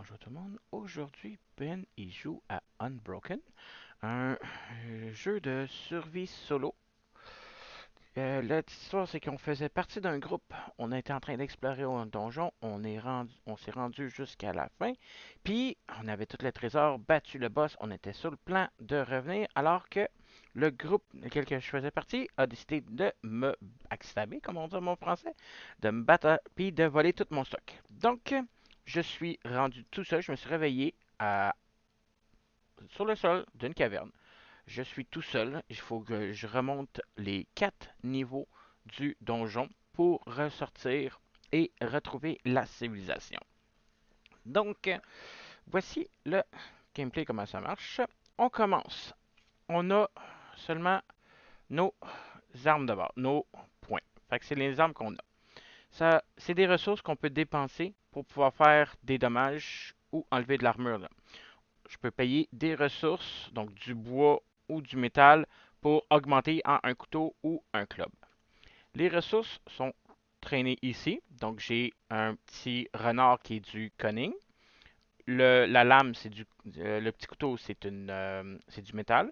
bonjour tout le monde. Aujourd'hui, Ben il joue à Unbroken, un jeu de survie solo. L'histoire, c'est qu'on faisait partie d'un groupe. On était en train d'explorer un donjon. On s'est rendu jusqu'à la fin. Puis, on avait tout le trésor, battu le boss. On était sur le plan de revenir, alors que le groupe duquel je faisais partie a décidé de me backstabber, comme on dit en mon français, de me battre, puis de voler tout mon stock. Donc, je suis rendu tout seul. Je me suis réveillé sur le sol d'une caverne. Je suis tout seul. Il faut que je remonte les 4 niveaux du donjon pour ressortir et retrouver la civilisation. Donc, voici le gameplay, comment ça marche. On commence. On a seulement nos armes de base, nos points. Fait que c'est les armes qu'on a. Ça, c'est des ressources qu'on peut dépenser pour pouvoir faire des dommages ou enlever de l'armure. Je peux payer des ressources, donc du bois ou du métal, pour augmenter en un couteau ou un club. Les ressources sont traînées ici. Donc j'ai un petit renard qui est du cunning. La lame, le petit couteau, c'est du métal.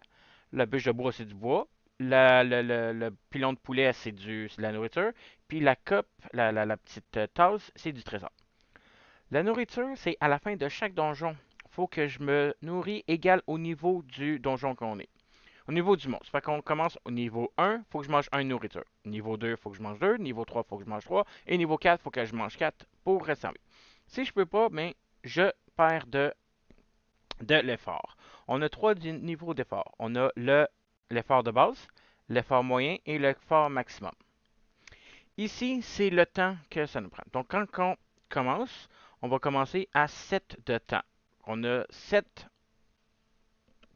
La bûche de bois, c'est du bois. Le pilon de poulet, c'est de la nourriture. Puis la coupe, la petite tasse, c'est du trésor. La nourriture, c'est à la fin de chaque donjon. Faut que je me nourris égal au niveau du donjon qu'on est. Au niveau du monstre. Fait qu'on commence au niveau 1, faut que je mange 1 nourriture. Niveau 2, faut que je mange 2. Niveau 3, faut que je mange 3. Et niveau 4, faut que je mange 4 pour rester en vie. Si je peux pas, ben, je perds de l'effort. On a 3 niveaux d'effort. On a l'effort de base, l'effort moyen et l'effort maximum. Ici, c'est le temps que ça nous prend. Donc, quand on commence, on va commencer à 7 de temps. On a 7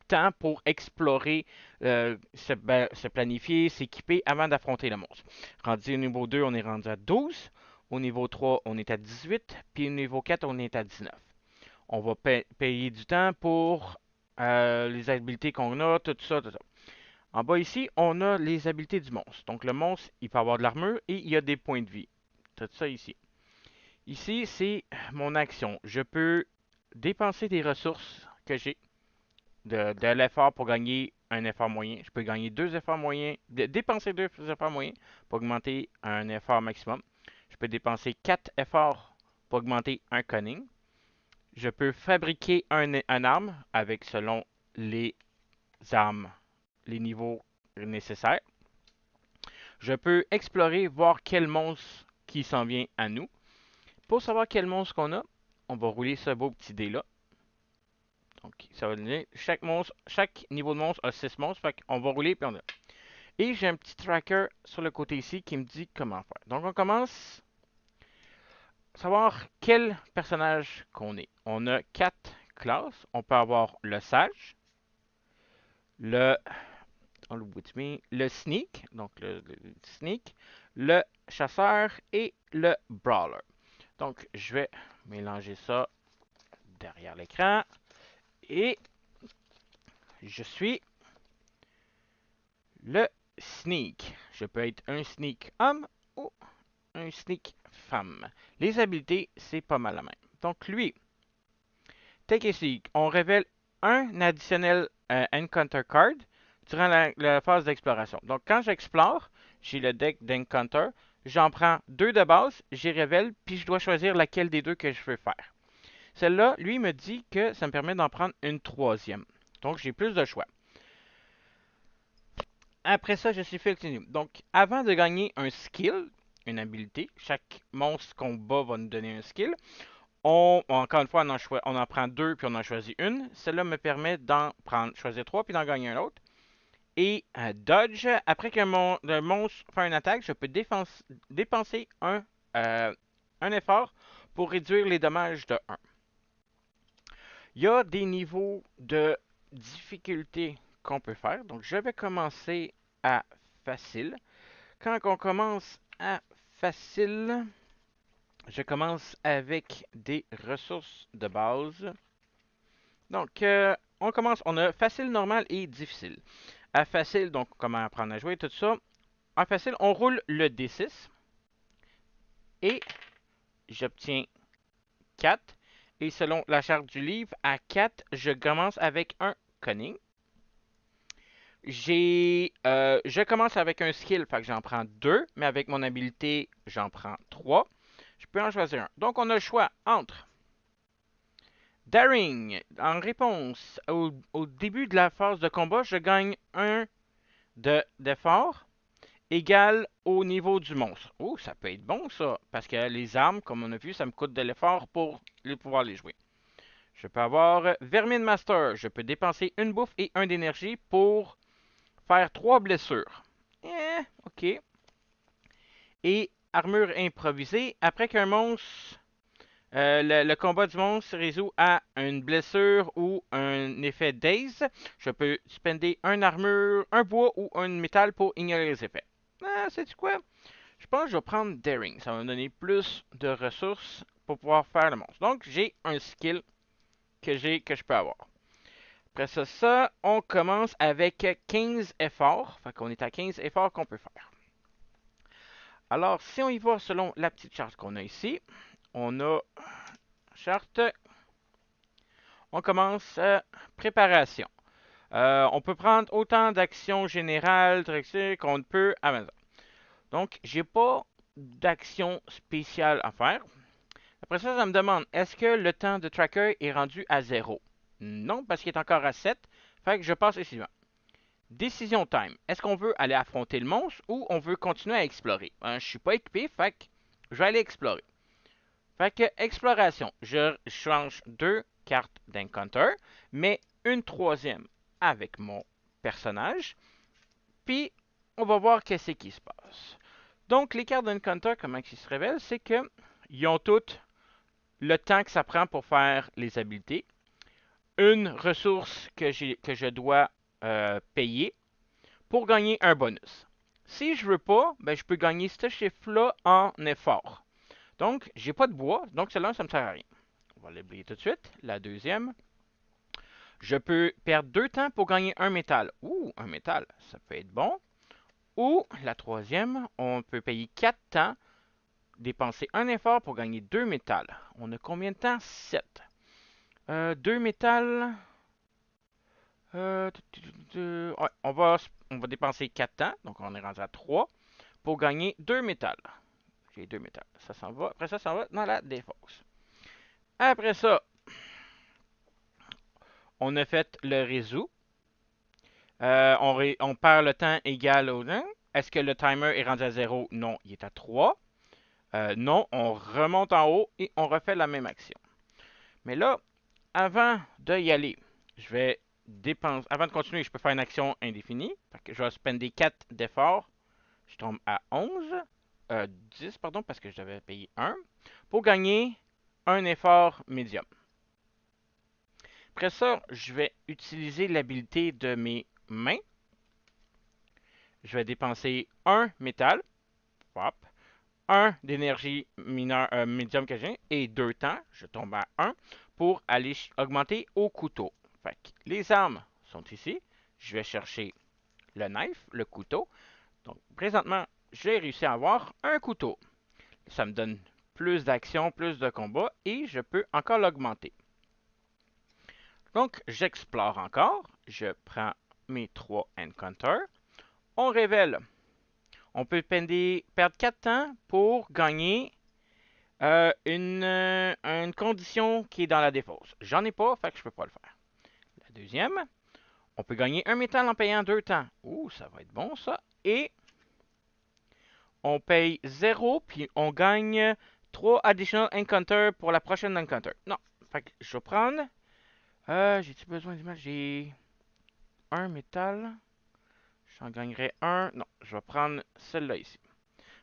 temps pour explorer, se planifier, s'équiper avant d'affronter le monstre. Rendu au niveau 2, on est rendu à 12. Au niveau 3, on est à 18. Puis au niveau 4, on est à 19. On va payer du temps pour les habiletés qu'on a, tout ça, tout ça. En bas ici, on a les habiletés du monstre. Donc le monstre, il peut avoir de l'armure et il y a des points de vie. Tout ça ici. Ici, c'est mon action. Je peux dépenser des ressources que j'ai de l'effort pour gagner un effort moyen. Je peux gagner 2 efforts moyens, dépenser 2 efforts moyens pour augmenter un effort maximum. Je peux dépenser 4 efforts pour augmenter un cunning. Je peux fabriquer un arme avec selon les armes, les niveaux nécessaires. Je peux explorer, voir quel monstre qui s'en vient à nous. Pour savoir quel monstre qu'on a, on va rouler ce beau petit dé là. Donc, ça va donner chaque niveau de monstre a 6 monstres. Fait qu'on va rouler puis on a. Et j'ai un petit tracker sur le côté ici qui me dit comment faire. Donc, on commence à savoir quel personnage qu'on est. On a 4 classes. On peut avoir le sage, le, le sneak, donc le sneak, le chasseur et le brawler. Donc, je vais mélanger ça derrière l'écran. Et je suis le sneak. Je peux être un sneak homme ou un sneak femme. Les habiletés, c'est pas mal la même. Donc lui, take a sneak, on révèle un additionnel encounter card durant la phase d'exploration. Donc quand j'explore, j'ai le deck d'encounter, j'en prends 2 de base, j'y révèle, puis je dois choisir laquelle des 2 que je veux faire. Celle-là, lui, me dit que ça me permet d'en prendre une troisième. Donc j'ai plus de choix. Après ça, je suis continue. Donc, avant de gagner un skill, une habilité, chaque monstre qu'on bat va nous donner un skill. Encore une fois, on en prend 2 puis on en choisit une. Cela me permet choisir 3 puis d'en gagner un autre. Et dodge, après que le monstre fait une attaque, je peux dépenser un effort pour réduire les dommages de 1. Il y a des niveaux de difficulté qu'on peut faire. Donc, je vais commencer à facile. Quand on commence à facile, je commence avec des ressources de base. Donc, on a facile, normal et difficile. À facile, donc comment apprendre à jouer, tout ça. En facile, on roule le D6 et j'obtiens 4. Et selon la charte du livre, à 4, je commence avec un cunning. Je commence avec un skill, fait que j'en prends 2, mais avec mon habilité, j'en prends 3. Je peux en choisir un. Donc, on a le choix entre Daring. En réponse au début de la phase de combat, je gagne 1 d'effort égal au niveau du monstre. Oh, ça peut être bon ça, parce que les armes, comme on a vu, ça me coûte de l'effort pour pouvoir les jouer. Je peux avoir Vermin Master. Je peux dépenser une bouffe et un d'énergie pour faire 3 blessures. Ok. Et armure improvisée. Après qu'un monstre, le combat du monstre se résout à une blessure ou un effet daze, je peux spender un armure, un bois ou un métal pour ignorer les effets. Sais-tu quoi? Je pense que je vais prendre Daring. Ça va me donner plus de ressources pour pouvoir faire le monstre. Donc, j'ai un skill que je peux avoir. Après ça, on commence avec 15 efforts. Fait qu'on est à 15 efforts qu'on peut faire. Alors, si on y va selon la petite charte qu'on a ici, on a charte. On commence préparation. On peut prendre autant d'actions générales qu'on peut à maison. Donc, j'ai pas d'action spéciale à faire. Après ça, ça me demande, est-ce que le temps de tracker est rendu à 0? Non, parce qu'il est encore à 7. Fait que je passe au suivant. Décision time. Est-ce qu'on veut aller affronter le monstre ou on veut continuer à explorer? Je suis pas équipé, fait que je vais aller explorer. Fait que exploration. Je change 2 cartes d'encounter, mais une troisième avec mon personnage. Puis, on va voir qu'est-ce qui se passe. Donc, les cartes d'encounter, comment ils se révèlent, c'est que ils ont toutes le temps que ça prend pour faire les habilités, une ressource que je dois payer pour gagner un bonus. Si je veux pas, ben, je peux gagner ce chiffre-là en effort. Donc, j'ai pas de bois, donc celle-là, ça me sert à rien. On va l'oublier tout de suite. La deuxième, je peux perdre 2 temps pour gagner un métal. Ouh, un métal, ça peut être bon. Ou la troisième, on peut payer 4 temps, dépenser un effort pour gagner 2 métals. On a combien de temps? 7. 2 métals. Ouais, on va dépenser 4 temps, donc on est rendu à 3, pour gagner 2 métals. J'ai 2 métals. Ça s'en va. Après ça s'en va dans la défausse. Après ça, on a fait le réseau. On perd le temps égal au 1. Est-ce que le timer est rendu à 0? Non, il est à 3. Non, on remonte en haut et on refait la même action. Mais là, avant d'y aller, je vais dépenser. Avant de continuer, je peux faire une action indéfinie. Je vais spender 4 d'efforts. Je tombe à 11. 10, pardon, parce que je devais payer 1. Pour gagner un effort médium. Après ça, je vais utiliser l'habilité de mes mains. Je vais dépenser un métal. Hop. 1 d'énergie médium que j'ai et 2 temps, je tombe à 1 pour aller augmenter au couteau. Fait que les armes sont ici. Je vais chercher le knife, le couteau. Donc présentement, j'ai réussi à avoir un couteau. Ça me donne plus d'action, plus de combat et je peux encore l'augmenter. Donc j'explore encore. Je prends mes 3 encounters. On révèle. On peut perdre 4 temps pour gagner une condition qui est dans la défausse. J'en ai pas, fait que je peux pas le faire. La deuxième, on peut gagner un métal en payant 2 temps. Ouh, ça va être bon ça. Et on paye 0, puis on gagne 3 additional encounters pour la prochaine encounter. Non, fait que je vais prendre. J'ai-tu besoin d'image? J'ai un métal. J'en gagnerai un. Non, je vais prendre celle-là ici.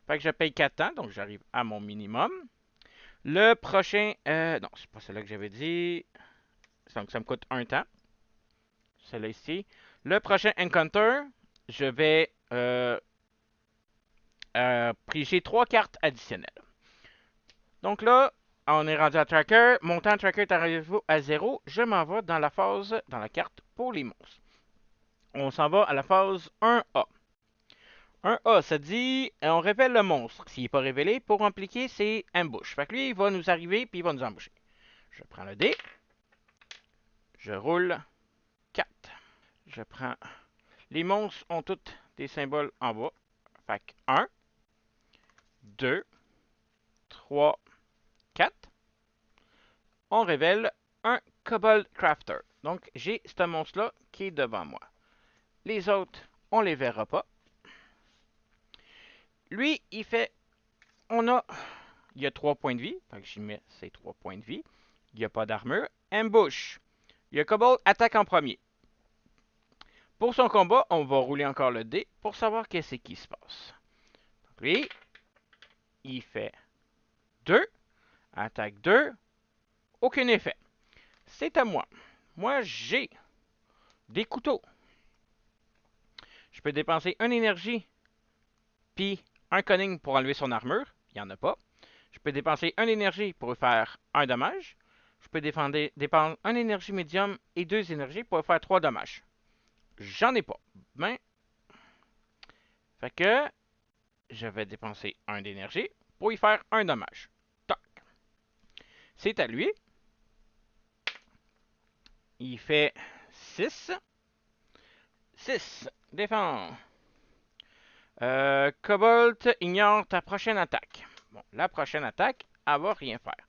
Fait que je paye 4 temps, donc j'arrive à mon minimum. Le prochain, non, c'est pas celle-là que j'avais dit. Donc ça me coûte un temps. Celle-là ici. Le prochain encounter, je vais piger 3 cartes additionnelles. Donc là, on est rendu à tracker. Mon temps tracker est arrivé à 0. Je m'en vais dans la phase, dans la carte pour les monstres. On s'en va à la phase 1A. 1A, ça dit, on révèle le monstre. S'il n'est pas révélé, pour impliquer, c'est ambush. Fait que lui, il va nous arriver puis il va nous emboucher. Je prends le dé. Je roule 4. Je prends... Les monstres ont tous des symboles en bas. Fait que 1, 2, 3, 4. On révèle un Kobold Crafter. Donc, j'ai ce monstre-là qui est devant moi. Les autres, on les verra pas. Lui, il fait... Il y a 3 points de vie. Fait que j'y mets ces 3 points de vie. Il n'y a pas d'armure. Ambush. Il y a Kobold attaque en premier. Pour son combat, on va rouler encore le dé pour savoir qu'est-ce qui se passe. Donc, lui, il fait 2. Attaque 2. Aucun effet. C'est à moi. Moi, j'ai des couteaux. Je peux dépenser une énergie, puis un cunning pour enlever son armure. Il n'y en a pas. Je peux dépenser une énergie pour faire un dommage. Je peux dépenser une énergie médium et 2 énergies pour faire 3 dommages. J'en ai pas. Ben, fait que je vais dépenser un d'énergie pour y faire un dommage. Toc. C'est à lui. Il fait 6. 6. Défend. Cobalt ignore ta prochaine attaque. Bon, la prochaine attaque, elle va rien faire.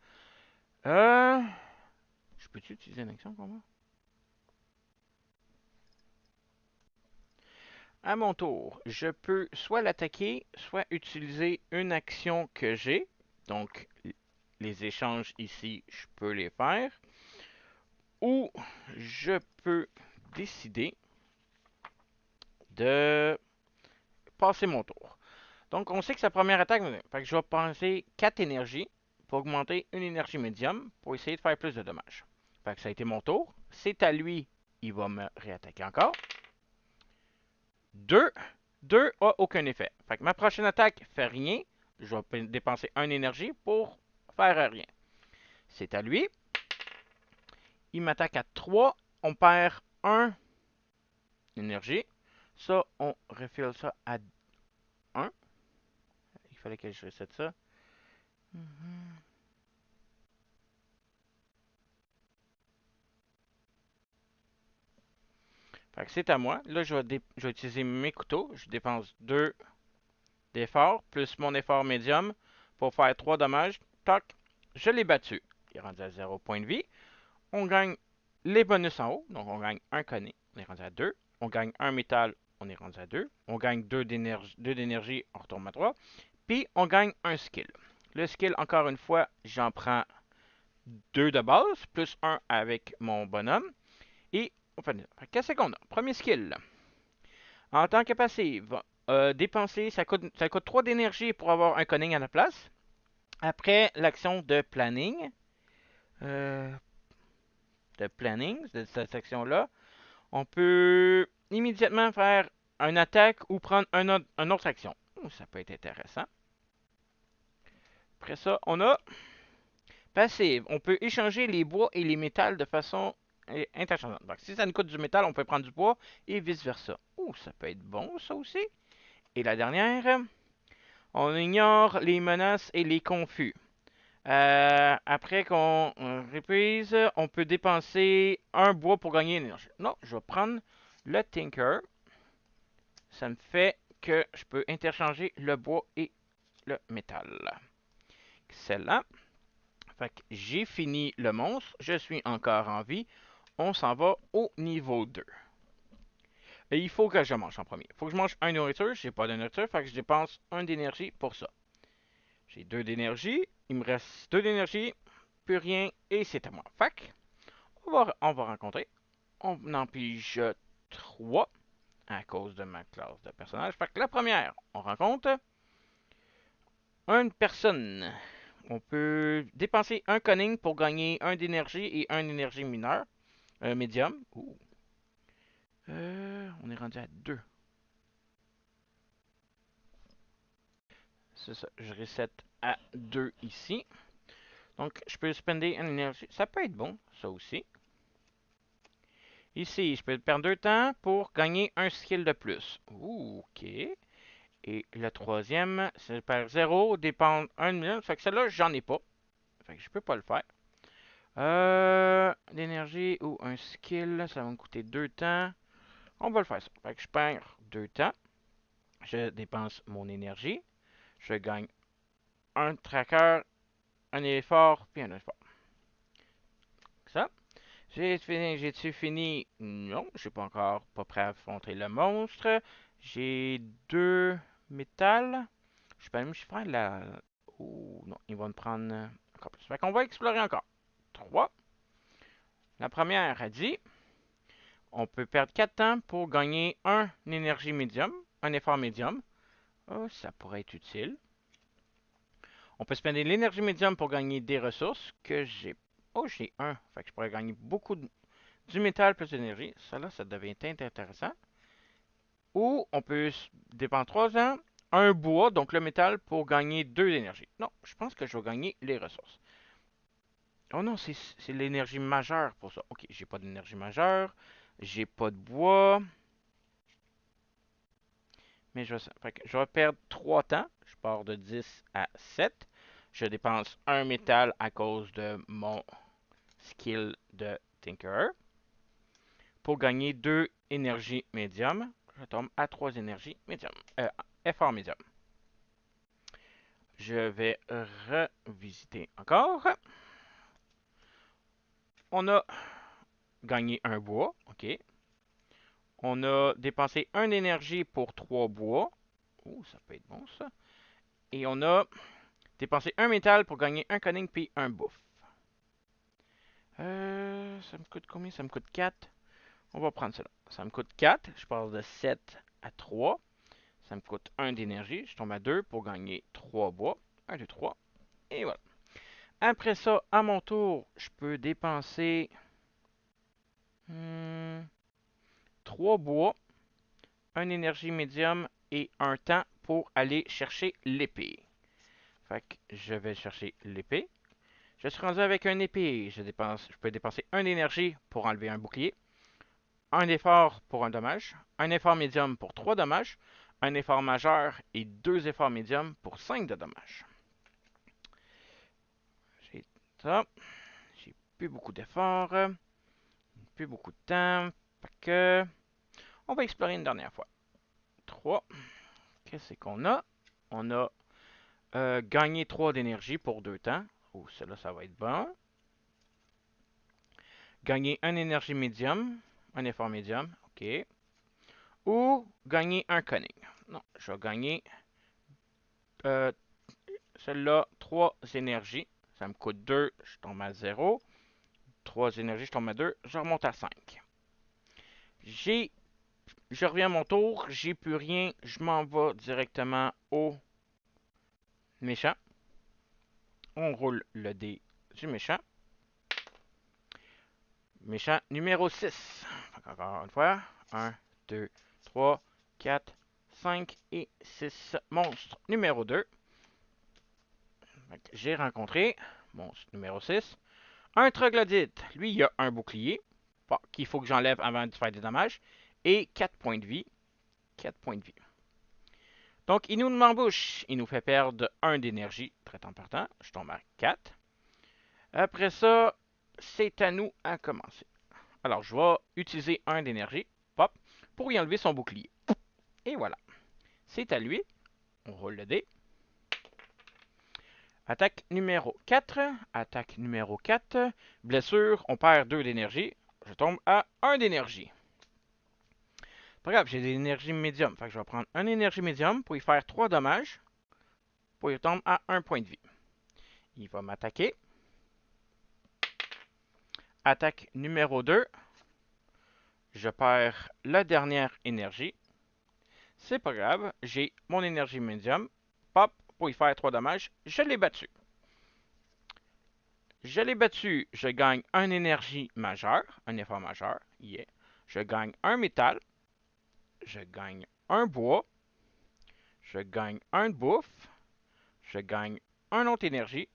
Je peux-tu utiliser une action pour moi? À mon tour, je peux soit l'attaquer, soit utiliser une action que j'ai. Donc, les échanges ici, je peux les faire. Ou je peux décider de passer mon tour. Donc, on sait que sa première attaque, fait que je vais penser 4 énergies pour augmenter une énergie médium pour essayer de faire plus de dommages. Fait que ça a été mon tour. C'est à lui, il va me réattaquer encore. 2. 2 a aucun effet. Fait que ma prochaine attaque fait rien. Je vais dépenser une énergie pour faire rien. C'est à lui. Il m'attaque à 3. On perd 1 énergie. Ça, on refill ça à 1. Il fallait que je reset ça. Fait que c'est à moi. Là, je vais utiliser mes couteaux. Je dépense 2 d'effort plus mon effort médium pour faire 3 dommages. Toc, je l'ai battu. Il est rendu à 0 point de vie. On gagne les bonus en haut. Donc, on gagne un conné. On est rendu à 2. On gagne un métal. On est rendu à 2. On gagne 2 d'énergie. On retourne à 3. Puis, on gagne un skill. Le skill, encore une fois, j'en prends 2 de base, plus 1 avec mon bonhomme. Et, enfin, qu'est-ce qu'on a? Premier skill. En tant que passive, dépenser, ça coûte 3 d'énergie pour avoir un cunning à la place. Après l'action de planning, euh, de cette section-là, on peut immédiatement faire une attaque ou prendre une autre action. Ça peut être intéressant. Après ça, on a passive. On peut échanger les bois et les métals de façon interchangeable. Donc, si ça nous coûte du métal, on peut prendre du bois et vice-versa. Ça peut être bon, ça aussi. Et la dernière, on ignore les menaces et les confus. Après qu'on répuise, on peut dépenser un bois pour gagner une énergie. Non, je vais prendre le Tinker. Ça me fait que je peux interchanger le bois et le métal. Excellent. Fait que j'ai fini le monstre. Je suis encore en vie. On s'en va au niveau 2. Et il faut que je mange en premier. Il faut que je mange un nourriture. J'ai pas de nourriture. Fait que je dépense un d'énergie pour ça. J'ai 2 d'énergie. Il me reste 2 d'énergie. Plus rien. Et c'est à moi. Fait que on va rencontrer. On en pige 3 à cause de ma classe de personnage. Fait que la première, on rencontre une personne. On peut dépenser un cunning pour gagner un d'énergie et un énergie mineure. Médium. On est rendu à 2. C'est ça. Je reset à 2 ici. Donc, je peux spender une énergie. Ça peut être bon, ça aussi. Ici, je peux perdre 2 temps pour gagner un skill de plus. OK. Et le troisième, c'est par 0, dépend 1 minute. Fait que celle-là, j'en ai pas. Fait que je peux pas le faire. L'énergie ou un skill, ça va me coûter 2 temps. On va le faire ça. Fait que je perds 2 temps. Je dépense mon énergie. Je gagne un tracker, un effort, puis un effort. Ça. J'ai-tu fini? Non, je suis pas encore pas prêt à affronter le monstre. J'ai 2 métal. Je peux même faire la... Oh non, il va me prendre encore plus. Fait qu'on va explorer encore. 3. La première a dit, on peut perdre 4 temps pour gagner un énergie médium, un effort médium. Oh, ça pourrait être utile. On peut spender l'énergie médium pour gagner des ressources que j'ai. Oh, j'ai un. Fait que je pourrais gagner beaucoup du métal plus d'énergie. Ça là, ça devient intéressant. Ou on peut dépenser 3 ans, un bois, donc le métal, pour gagner 2 d'énergie. Non, je pense que je vais gagner les ressources. Oh non, c'est l'énergie majeure pour ça. Ok, j'ai pas d'énergie majeure. J'ai pas de bois. Mais je vais perdre 3 temps. Je pars de 10 à 7. Je dépense un métal à cause de mon skill de Tinkerer. Pour gagner 2 énergies médium, je tombe à 3 énergies médium. Effort médium. Je vais revisiter encore. On a gagné un bois. OK. On a dépensé 1 énergie pour 3 bois. Oh, ça peut être bon ça. Et on a dépensé un métal pour gagner un cunning puis un bouffe. Ça me coûte combien? Ça me coûte 4. On va prendre cela. Ça me coûte 4. Je passe de 7 à 3. Ça me coûte 1 d'énergie. Je tombe à 2 pour gagner 3 bois. 1, 2, 3. Et voilà. Après ça, à mon tour, je peux dépenser 3 bois, 1 énergie médium et un temps pour aller chercher l'épée. Fait que je vais chercher l'épée. Je suis rendu avec un épée. Je peux dépenser 1 énergie pour enlever un bouclier, un effort pour un dommage, un effort médium pour 3 dommages, un effort majeur et 2 efforts médiums pour 5 de dommages. J'ai ça. J'ai plus beaucoup d'efforts, plus beaucoup de temps. Fait que on va explorer une dernière fois. 3. Qu'est-ce qu'on a? On a gagné 3 d'énergie pour 2 temps. Oh, cela, ça va être bon. Gagner un énergie médium, un effort médium, ok. Ou gagner un cunning. Non, je vais gagner euh, celle-là 3 énergies. Ça me coûte 2, je tombe à 0. 3 énergies, je tombe à 2, je remonte à 5. Je reviens à mon tour, j'ai plus rien, je m'en vais directement au méchant. On roule le dé du méchant. Méchant numéro 6. Encore une fois. 1, 2, 3, 4, 5 et 6. Monstre numéro 2. J'ai rencontré monstre numéro 6. Un troglodyte. Lui, il a un bouclier qu'il faut que j'enlève avant de faire des dommages. Et 4 points de vie. 4 points de vie. Donc, il nous m'embouche. Il nous fait perdre 1 d'énergie. Très important. Je tombe à 4. Après ça, c'est à nous à commencer. Alors, je vais utiliser 1 d'énergie, pop, pour y enlever son bouclier. Et voilà. C'est à lui. On roule le dé. Attaque numéro 4. Attaque numéro 4. Blessure, on perd 2 d'énergie. Je tombe à 1 d'énergie. Pas grave, j'ai de l'énergie médium. Fait que je vais prendre 1 énergie médium pour y faire 3 dommages. Pour y tomber à 1 point de vie. Il va m'attaquer. Attaque numéro 2. Je perds la dernière énergie. C'est pas grave, j'ai mon énergie médium. Pop, pour y faire 3 dommages. Je l'ai battu. Je l'ai battu, je gagne un énergie majeure, un effort majeur. Yeah. Je gagne un métal. Je gagne un bois. Je gagne un bouffe. Je gagne un autre énergie.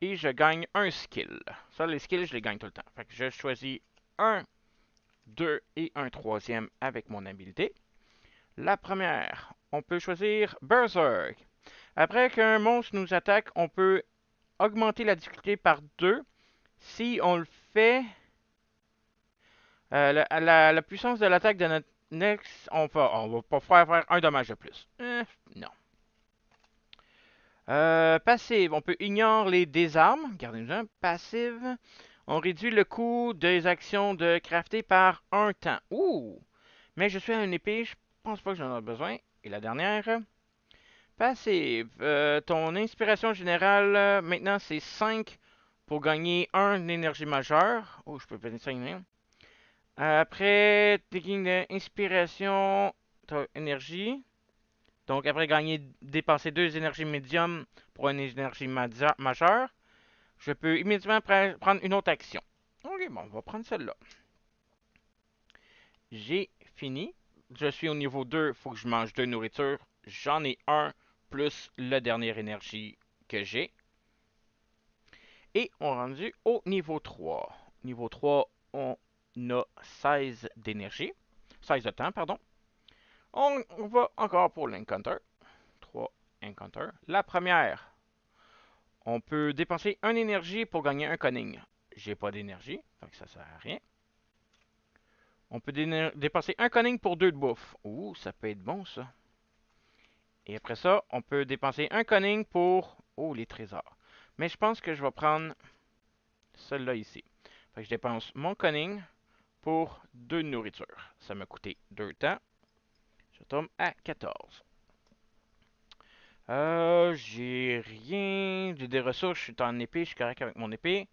Et je gagne un skill. Ça, les skills, je les gagne tout le temps. Fait que je choisis un, 2 et un troisième avec mon habilité. La première, on peut choisir Berserk. Après qu'un monstre nous attaque, on peut augmenter la difficulté par 2 Si on le fait, la puissance de l'attaque de notre next, on va pas faire un dommage de plus. Non. Passive, on peut ignorer les désarmes. Gardez-nous passive. On réduit le coût des actions de crafter par un temps. Ouh! Mais je suis à une épée, je pense pas que j'en ai besoin. Et la dernière. Passive. Ton inspiration générale, maintenant, c'est 5 pour gagner 1 énergie majeure. Oh, je peux péter 5 même. Après, taking inspiration, t'as énergie. Donc, après gagner, dépenser 2 énergies médium pour une énergie majeure, je peux immédiatement prendre une autre action. Ok, bon, on va prendre celle-là. J'ai fini. Je suis au niveau 2, il faut que je mange 2 nourritures. J'en ai un plus la dernière énergie que j'ai. Et on est rendu au niveau 3. Niveau 3, on a 16 d'énergie. 16 de temps, pardon. On va encore pour l'encounter. 3 encounter. La première, on peut dépenser 1 énergie pour gagner un cunning. J'ai pas d'énergie, donc ça sert à rien. On peut dépenser 1 cunning pour 2 de bouffe. Ouh, ça peut être bon ça. Et après ça, on peut dépenser 1 cunning pour... Oh, les trésors. Mais je pense que je vais prendre celle-là ici. Fait que je dépense mon cunning pour 2 de nourriture. Ça m'a coûté 2 temps. Je tombe à 14. J'ai rien. J'ai des ressources. Je suis en épée. Je suis correct avec mon épée.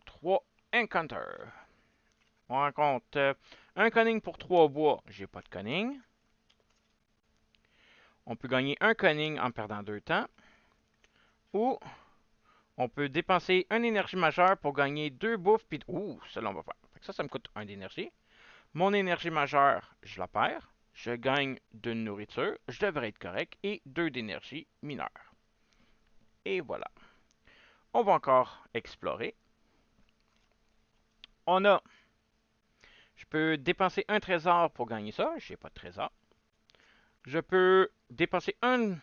3 encounter. On rencontre un cunning pour 3 bois. J'ai pas de cunning. On peut gagner un cunning en perdant 2 temps. Ou on peut dépenser une énergie majeure pour gagner 2 bouffes. Puis, ouh, cela on va faire. Fait que ça me coûte 1 d'énergie. Mon énergie majeure, je la perds. Je gagne de nourriture. Je devrais être correct. Et 2 d'énergie mineure. Et voilà. On va encore explorer. On a... Je peux dépenser un trésor pour gagner ça. J'ai pas de trésor. Je peux dépenser une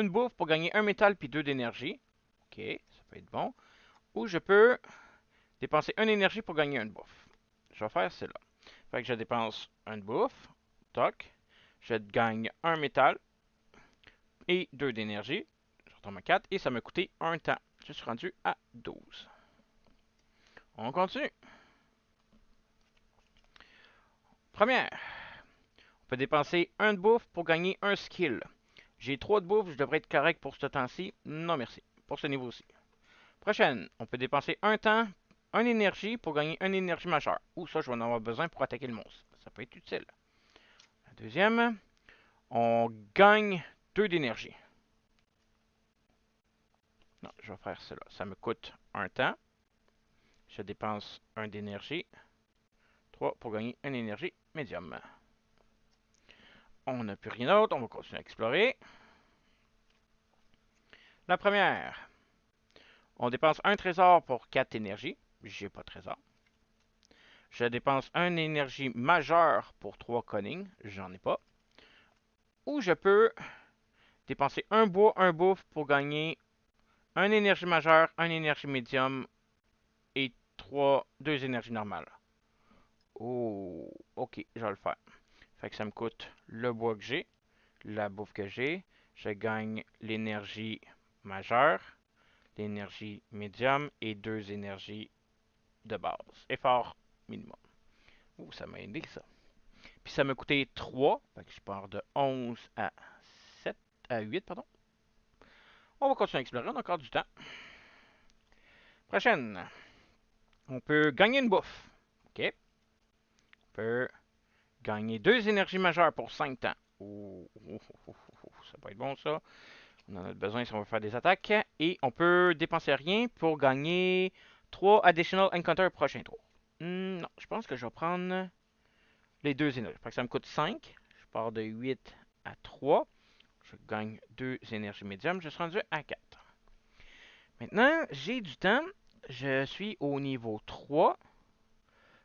bouffe pour gagner un métal puis 2 d'énergie. Ok, ça peut être bon. Ou je peux dépenser une énergie pour gagner une bouffe. Je vais faire cela. Fait que je dépense une bouffe. Toc. Je gagne un métal et 2 d'énergie. Je retombe à 4 et ça m'a coûté un temps. Je suis rendu à 12. On continue. Première. On peut dépenser un de bouffe pour gagner un skill. J'ai 3 de bouffe, je devrais être correct pour ce temps-ci. Non merci. Pour ce niveau-ci. Prochaine. On peut dépenser un temps, une énergie pour gagner une énergie majeure. Ou ça, je vais en avoir besoin pour attaquer le monstre. Ça peut être utile. La deuxième. On gagne 2 d'énergie. Non, je vais faire cela. Ça me coûte un temps. Je dépense un d'énergie. 3 pour gagner une énergie médium. On n'a plus rien d'autre. On va continuer à explorer. La première. On dépense un trésor pour 4 énergies. J'ai pas de trésor. Je dépense une énergie majeure pour 3 conning. J'en ai pas. Ou je peux dépenser un bois, un bouffe pour gagner une énergie majeure, une énergie médium et 2 énergies normales. Oh, ok, je vais le faire. Fait que ça me coûte le bois que j'ai, la bouffe que j'ai. Je gagne l'énergie majeure, l'énergie médium et 2 énergies de base. Effort minimum. Ouh, ça m'a aidé ça. Puis ça m'a coûté 3. Fait que je pars de 11 à 7, à 8, pardon. On va continuer à explorer, on a encore du temps. Prochaine. On peut gagner une bouffe. OK. On peut gagner 2 énergies majeures pour 5 temps. Ouh, ça peut être bon ça. On en a besoin si on veut faire des attaques. Et on peut dépenser rien pour gagner 3 additional encounters prochain tour. Non, je pense que je vais prendre les 2 énergies. Fait que ça me coûte 5. Je pars de 8 à 3. Je gagne 2 énergies médium. Je suis rendu à 4. Maintenant, j'ai du temps. Je suis au niveau 3.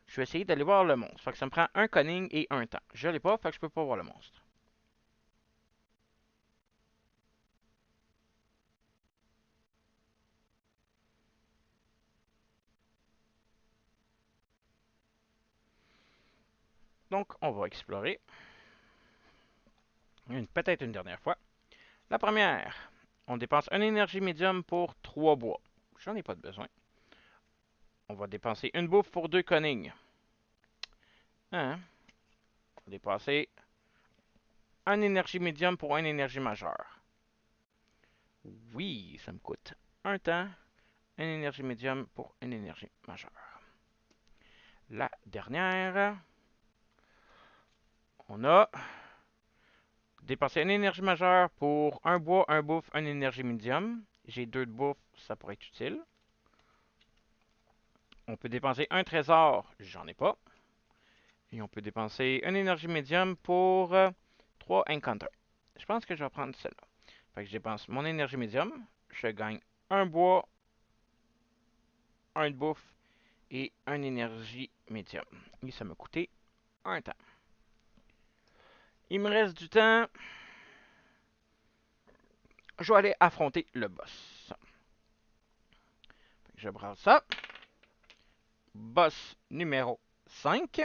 Je vais essayer d'aller voir le monstre. Fait que ça me prend un cunning et un temps. Je l'ai pas, fait que je peux pas voir le monstre. Donc, on va explorer. Peut-être une dernière fois. La première, on dépense une énergie médium pour 3 bois. J'en ai pas de besoin. On va dépenser une bouffe pour 2 cunning. Hein? On va dépenser une énergie médium pour une énergie majeure. Oui, ça me coûte un temps, une énergie médium pour une énergie majeure. La dernière, on a dépensé une énergie majeure pour un bois, un bouffe, une énergie médium. J'ai 2 de bouffe, ça pourrait être utile. On peut dépenser un trésor, j'en ai pas. Et on peut dépenser une énergie médium pour 3 encounters. Je pense que je vais prendre celle-là. Fait que je dépense mon énergie médium. Je gagne un bois, un de bouffe et une énergie médium. Et ça m'a coûté un temps. Il me reste du temps. Je vais aller affronter le boss. Fait que je brasse ça. Boss numéro 5.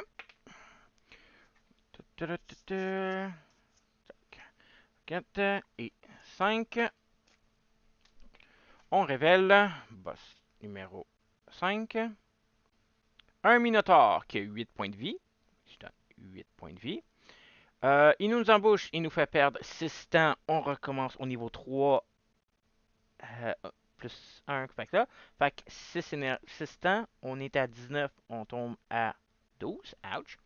4 et 5. On révèle boss numéro 5. Un Minotaure qui a 8 points de vie. Je donne 8 points de vie. Il nous embauche, il nous fait perdre 6 temps. On recommence au niveau 3. Plus 1. Fait que là, fait que 6 temps. On est à 19. On tombe à 12. Ouch.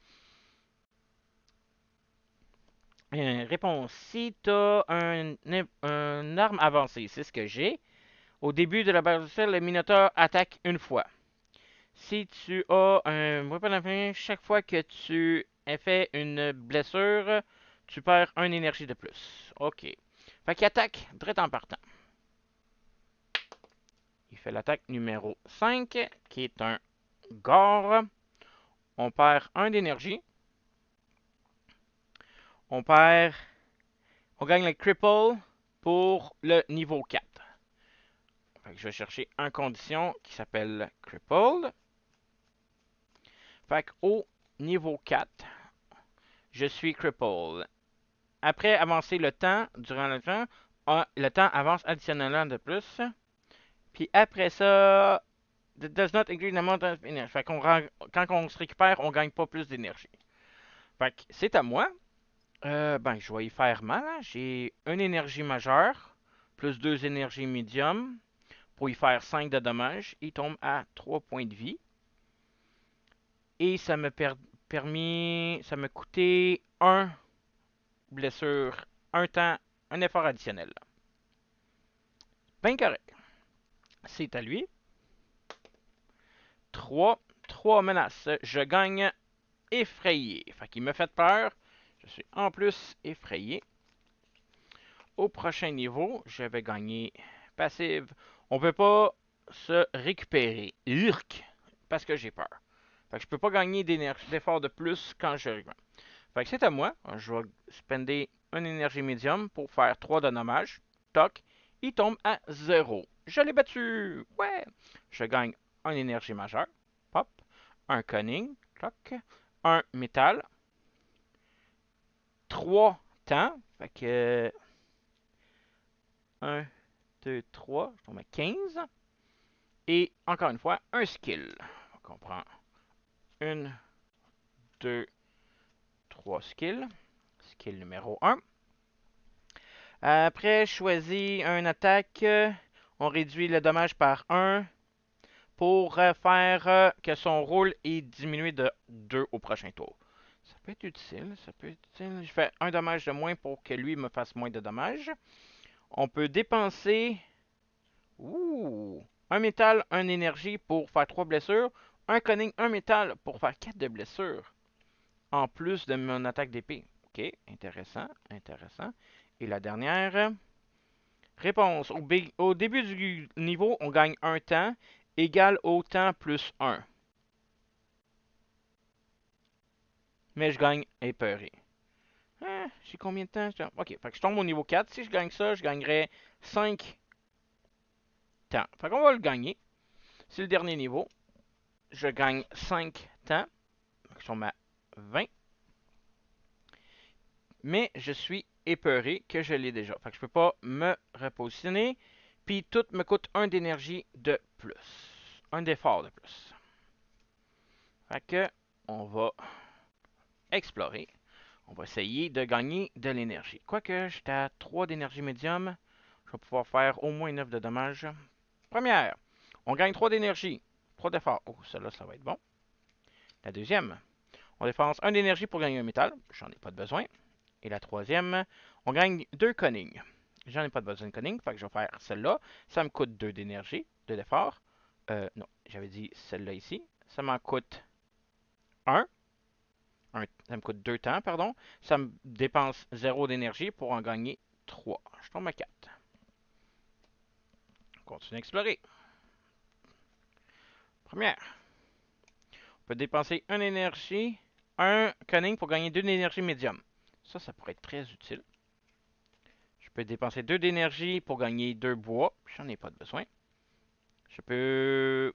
Réponse. Si tu as un arme avancée, c'est ce que j'ai. Au début de la battle, le Minotaure attaque une fois. Si tu as un weapon à fin, chaque fois que tu fait une blessure, tu perds une énergie de plus. Ok. Fait qu'il attaque direct en partant. Il fait l'attaque numéro 5, qui est un gore. On perd 1 d'énergie. On perd. On gagne le cripple pour le niveau 4. Fait que je vais chercher une condition qui s'appelle crippled. Fait qu'au niveau 4, je suis crippled. Après avancer le temps, durant le temps, le temps avance additionnellement de plus. Puis après ça, it does not increase the amount of energy. Fait qu'on quand on se récupère, on gagne pas plus d'énergie. Fait que c'est à moi. Ben, je vais y faire mal. Hein. J'ai une énergie majeure, plus 2 énergies médium, pour y faire 5 de dommages. Il tombe à 3 points de vie. Et ça me permis, ça m'a coûté 1 blessure, un temps, un effort additionnel. Ben correct. C'est à lui. 3 menaces. Je gagne effrayé. Fait qu'il me fait peur. Je suis en plus effrayé. Au prochain niveau, je vais gagner passive. On peut pas se récupérer. Urk! Parce que j'ai peur. Fait que je peux pas gagner d'effort de plus quand je reviens. Fait que c'est à moi. Je vais spender une énergie médium pour faire 3 de dommages. Toc. Il tombe à 0. Je l'ai battu. Ouais. Je gagne une énergie majeure. Pop. Un cunning. Toc. Un métal. 3 temps. Fait que 1, 2, 3. Je tombe à 15. Et encore une fois, un skill. Donc on prend 1, 2, 3 skills. Skill numéro 1. Après, choisis une attaque. On réduit le dommage par 1 pour faire que son rôle est diminué de 2 au prochain tour. Ça peut être utile, ça peut être utile. Je fais un dommage de moins pour que lui me fasse moins de dommages. On peut dépenser un métal, une énergie pour faire 3 blessures. Un cunning, un métal pour faire 4 de blessures. En plus de mon attaque d'épée. Ok, intéressant, intéressant. Et la dernière, réponse. Au début du niveau, on gagne un temps égal au temps plus 1. Mais je gagne épeuré. J'ai combien de temps? Ok, fait que je tombe au niveau 4. Si je gagne ça, je gagnerais 5 temps. Fait qu'on va le gagner. C'est le dernier niveau. Je gagne 5 temps. Fait que je tombe à 20. Mais je suis épeuré que je l'ai déjà. Fait que je peux pas me repositionner. Puis tout me coûte un d'énergie de plus. Un d'effort de plus. Fait que on va explorer. On va essayer de gagner de l'énergie. Quoique j'étais à 3 d'énergie médium, je vais pouvoir faire au moins 9 de dommages. Première, on gagne 3 d'énergie. 3 d'effort. Oh, celle-là, ça va être bon. La deuxième, on dépense 1 d'énergie pour gagner un métal. J'en ai pas de besoin. Et la troisième, on gagne 2 cunning. J'en ai pas de besoin de cunning, fait que je vais faire celle-là. Ça me coûte 2 d'énergie, 2 d'effort. Non, j'avais dit celle-là ici. Ça m'en coûte 1. Ça me coûte 2 temps, pardon. Ça me dépense 0 d'énergie pour en gagner 3. Je tombe à 4. On continue à explorer. Première. On peut dépenser 1 énergie, 1 cunning pour gagner 2 d'énergie médium. Ça pourrait être très utile. Je peux dépenser 2 d'énergie pour gagner 2 bois. J'en ai pas de besoin. Je peux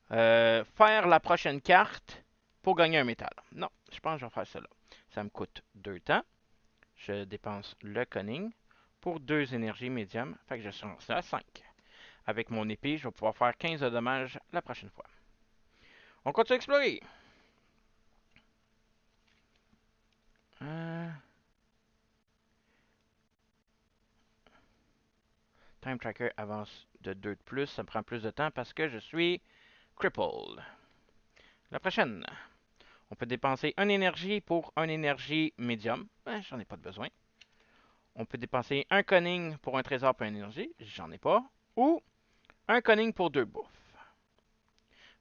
faire la prochaine carte pour gagner un métal. Non, je pense que je vais faire cela. Ça me coûte 2 temps. Je dépense le cunning pour 2 énergies médium. Fait que je suis rendu à 5. Avec mon épée, je vais pouvoir faire 15 de dommages la prochaine fois. On continue à explorer. Euh, Time Tracker avance de 2 de plus. Ça me prend plus de temps parce que je suis crippled. La prochaine. On peut dépenser 1 énergie pour 1 énergie médium. J'en ai pas de besoin. On peut dépenser 1 cunning pour un trésor pour une énergie. J'en ai pas. Ou 1 cunning pour 2 bouffes.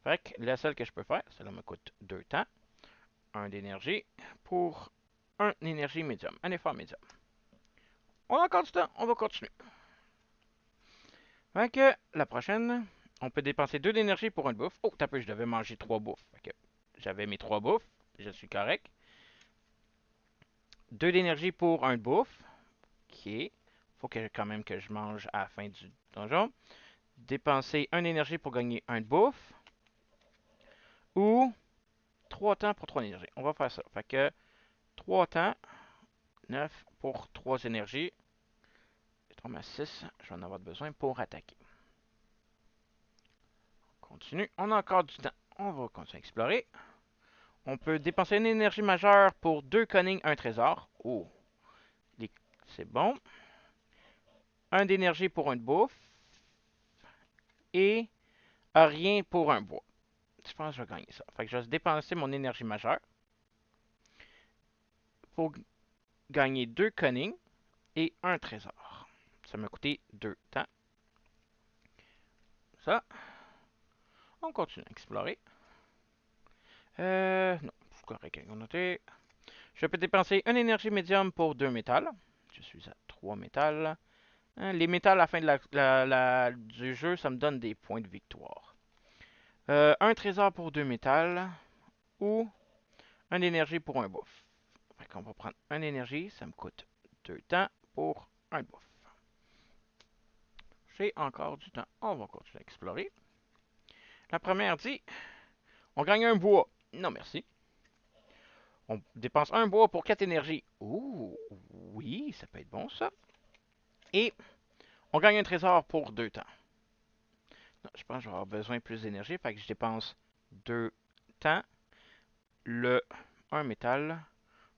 Fait que la seule que je peux faire, celle-là me coûte 2 temps. 1 d'énergie pour 1 énergie médium. Un effort médium. On a encore du temps. On va continuer. Fait que la prochaine, on peut dépenser 2 d'énergie pour une bouffe. Oh, t'as peu, je devais manger 3 bouffes. Fait que j'avais mes 3 bouffes. Je suis correct. 2 d'énergie pour un bouffe. Ok. Faut que quand même que je mange à la fin du donjon. Dépenser 1 énergie pour gagner un de bouffe. Ou 3 temps pour 3 énergies. On va faire ça. Fait que 3 temps, 9 pour 3 énergies. 3 à 6, je vais en avoir besoin pour attaquer. On continue. On a encore du temps. On va continuer à explorer. On peut dépenser une énergie majeure pour 2 cunning, un trésor. Oh, c'est bon. 1 d'énergie pour une bouffe. Et rien pour un bois. Je pense que je vais gagner ça. Fait que je vais dépenser mon énergie majeure pour gagner 2 cunning et un trésor. Ça m'a coûté 2 temps. Ça. On continue à explorer. Non, c'est correct. On noter. Je peux dépenser une énergie médium pour 2 métals. Je suis à 3 métals. Les métals à la fin de du jeu, ça me donne des points de victoire. Un trésor pour 2 métals. Ou une énergie pour un bouffe. Fait qu'on va prendre une énergie. Ça me coûte 2 temps pour un bouffe. J'ai encore du temps. On va continuer à explorer. La première dit, on gagne un bois. Non, merci. On dépense un bois pour 4 énergies. Ouh, oui, ça peut être bon ça. Et on gagne un trésor pour 2 temps. Non, je pense que je vais avoir besoin de plus d'énergie. Fait que je dépense 2 temps. Le 1 métal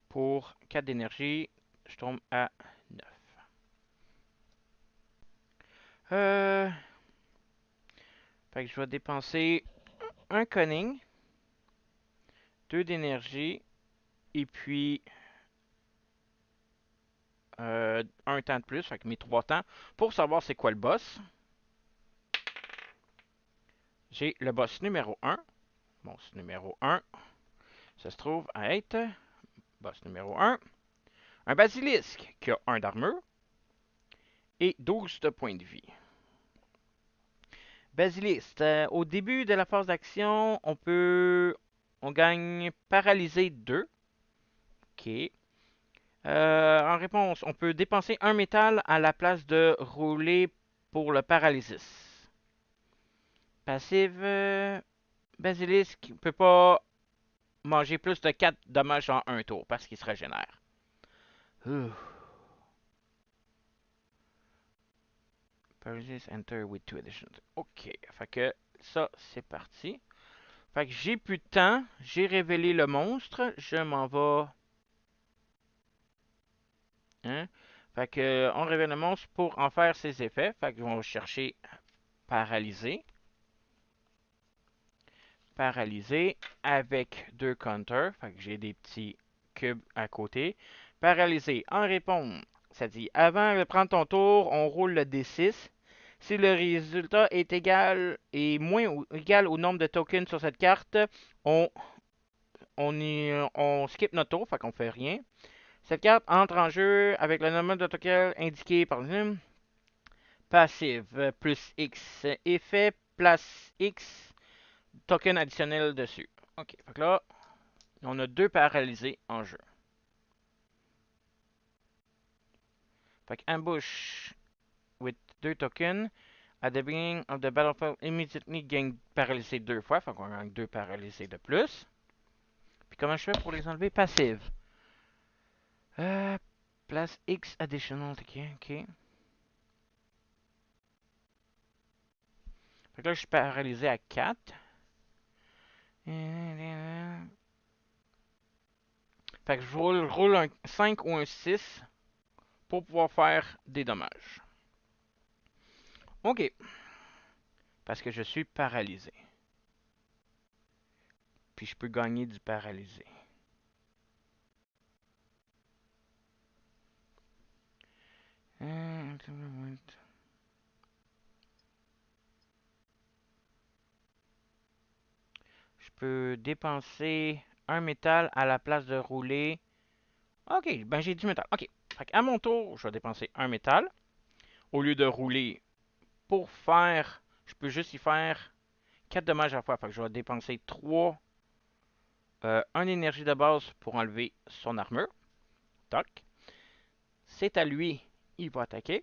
pour 4 d'énergie. Je tombe à 9. Euh, Fait que je vais dépenser un cunning, 2 d'énergie, et puis un temps de plus, fait que mes 3 temps, pour savoir c'est quoi le boss. J'ai le boss numéro 1. Boss numéro 1, ça se trouve à être boss numéro 1. Un basilisque qui a 1 d'armure et 12 de points de vie. Basilisque, au début de la phase d'action, on gagne paralysé 2. Ok. En réponse, on peut dépenser un métal à la place de rouler pour le paralysis. Passive, Basilisk peut pas manger plus de 4 dommages en un tour parce qu'il se régénère. Ouh. Paralysis enter with 2 additions. Ok, fait que ça, c'est parti. Fait que j'ai plus de temps, j'ai révélé le monstre, je m'en vais. Hein? Fait que on révèle le monstre pour en faire ses effets. Fait que on va chercher paralysé. Paralysé avec deux counters. Fait que j'ai des petits cubes à côté. Paralysé en réponse. Ça dit avant de prendre ton tour, on roule le D6. Si le résultat est égal et moins ou égal au nombre de tokens sur cette carte, on, on skip notre tour, fait qu'on fait rien. Cette carte entre en jeu avec le nombre de tokens indiqué par le passive plus X. Effet place X token additionnel dessus. Ok, fait que là, on a deux paralysés en jeu. Fait que ambush with deux tokens. At the beginning of the battlefield, immediately gain paralysé deux fois. Fait qu'on gagne deux paralysés de plus. Puis comment je fais pour les enlever? Passive. Place X additional. Ok, ok. Fait que là, je suis paralysé à 4. Fait que je roule un 5 ou un 6 pour pouvoir faire des dommages. Ok. Parce que je suis paralysé. Puis je peux gagner du paralysé. Je peux dépenser un métal à la place de rouler. Ok, ben j'ai du métal. Ok. Fait à mon tour, je vais dépenser un métal. Au lieu de rouler pour faire. Je peux juste y faire 4 dommages à la fois. Fait que je vais dépenser 3. 1 énergie de base pour enlever son armure. Toc. C'est à lui. Il va attaquer.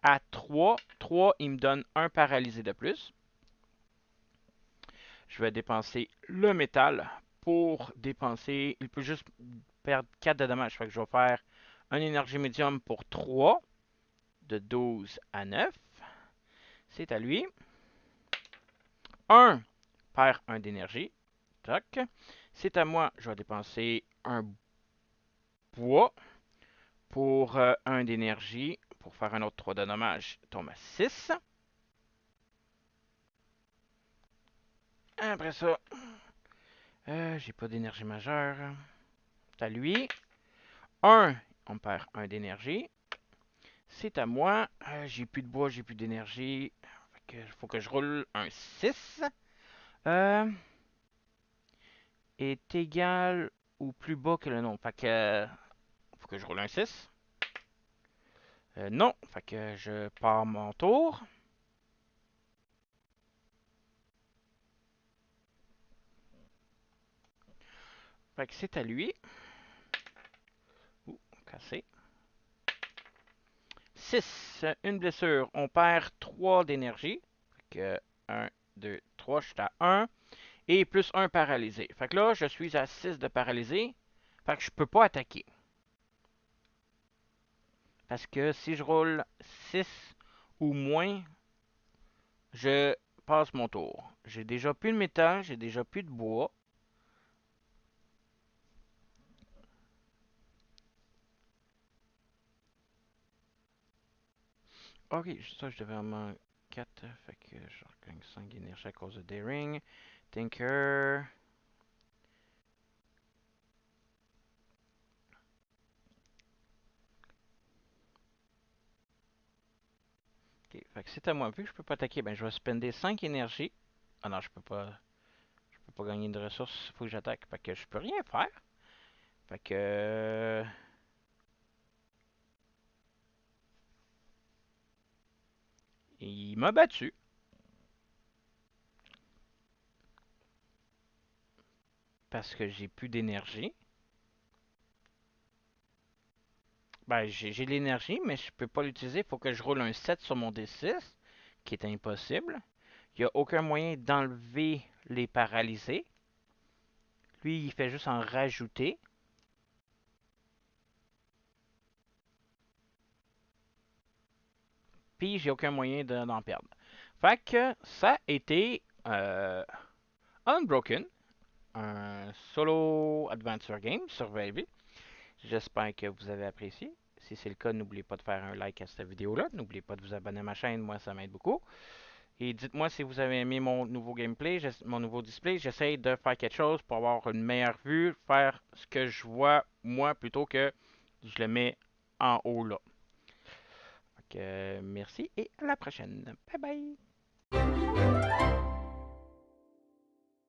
À 3. 3, il me donne un paralysé de plus. Je vais dépenser le métal pour dépenser. Il peut juste perdre 4 de dommages. Fait que je vais faire un énergie médium pour 3. De 12 à 9. C'est à lui. 1 perd 1 d'énergie. Toc. C'est à moi. Je vais dépenser un bois pour 1 d'énergie. Pour faire un autre 3 de dommages. Tombe à 6. Après ça, j'ai pas d'énergie majeure. C'est à lui. 1, on perd 1 d'énergie. C'est à moi. J'ai plus de bois, j'ai plus d'énergie. Il faut que je roule un 6. Euh, est égal ou plus bas que le nombre. Fait que faut que je roule un 6. Non. Fait que je pars mon tour. Fait que c'est à lui. Ouh, cassé. 6. Une blessure. On perd 3 d'énergie. Fait que 1, 2, 3. Je suis à 1. Et plus 1 paralysé. Fait que là, je suis à 6 de paralysé. Fait que je peux pas attaquer. Parce que si je roule 6 ou moins, je passe mon tour. J'ai déjà plus de métal, j'ai déjà plus de bois. Ok, ça je devais en manquer 4. Fait que je gagne 5 d'énergie à cause de Daring. Tinker. Ok, fait que c'est à moi. Vu que je peux pas attaquer, ben je vais spender 5 énergies. Ah non, je peux pas. Je peux pas gagner de ressources. Faut que j'attaque. Fait que je peux rien faire. Fait que. Il m'a battu. Parce que j'ai plus d'énergie. Ben, j'ai de l'énergie, mais je peux pas l'utiliser. Il faut que je roule un 7 sur mon D6, qui est impossible. Il n'y a aucun moyen d'enlever les paralysés. Lui, il fait juste en rajouter. Puis j'ai aucun moyen d'en perdre. Fait que ça a été Unbroken, un solo adventure game sur Survival. J'espère que vous avez apprécié. Si c'est le cas, n'oubliez pas de faire un like à cette vidéo-là. N'oubliez pas de vous abonner à ma chaîne, moi ça m'aide beaucoup. Et dites-moi si vous avez aimé mon nouveau gameplay, mon nouveau display. J'essaie de faire quelque chose pour avoir une meilleure vue, faire ce que je vois moi plutôt que je le mets en haut là. Donc, merci et à la prochaine. Bye bye!